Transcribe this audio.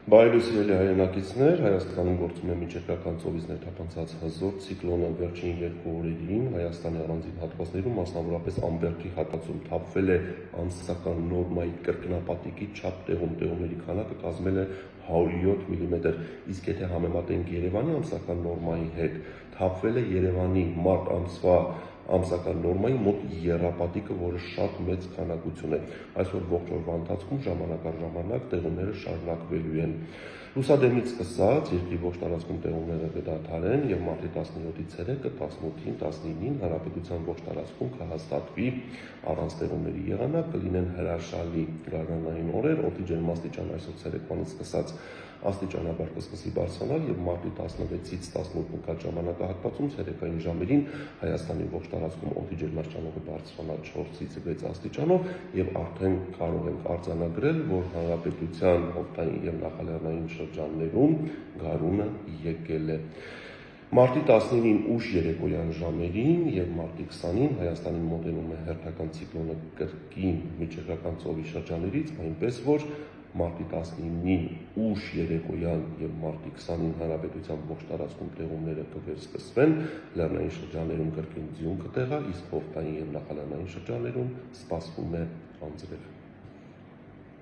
Բարելույս սիրելի հայրենակիցներ, Հայաստանում գործում է միջերկրական ծովից ներթափանցած հզոր ցիկլոնը վերջին 2 օրերին Հայաստանի առանձին հատվածներում, մասնավորապես Ամբերդի հատվածում թափվել է ամսական նորմայի կրկնապատիկի չափ տեղումների քանակը կազմել է 107 մմ, իսկ եթե համեմատենք Երևանի ամսական նորմայի հետ, թափվել է Երևանի մարտ ամսվա ամսական նորմայի մոտ եռապատիկը, որը շատ մեծ քանակություն է։ Այսօր ողջ օրվա ընթացքում ժամանակ առ ժամանակ տեղումները շարունակվելու են։ Լուսադեմից սկսած երկրի ողջ տարածքում տեղումները կդադարեն եւ մարտի 17-ից ցերեկը 18-ին, 19-ին հանրապետության ողջ տարածքում կհաստատվի առանց տեղումների եղանակ, կլինեն հրաշալի գարնանային օրեր, օդի ջերմաստիճան այսօր ցերեկվանից սկսած աստիճանաբար կսկսի բարձրանալ եւ մարտի 16-ից 18 նկատ ժամանակահատվածում ցերեկային ժամերին Հայաստանի ողջ տարածքում օդի ջերմաստիճանը կբարձրանա 4-ից 6 աստիճանով եւ արդեն կարող ենք արձանագրել, որ հանրապետության օդային եւ նախալեռնային շրջաններում գարունը եկել է։ Մարտի 19-ին ուշ երեկոյան ժամերին եւ մարտի 20-ին Հայաստանին մոտենում է հերթական ցիկլոնը կրկին միջերկրական ծովի շրջաններից, այնպես որ մարտի 19-ին ուշ երեկոյան եւ մարտի 20-ին հանրապետության ողջ տարածքում տեղումները կվերսկսվեն, լեռնային շրջաններում կրկին ձյուն կտեղա, իսկ հովտային եւ նախալեռնային շրջաններում սպասվում է անձրև։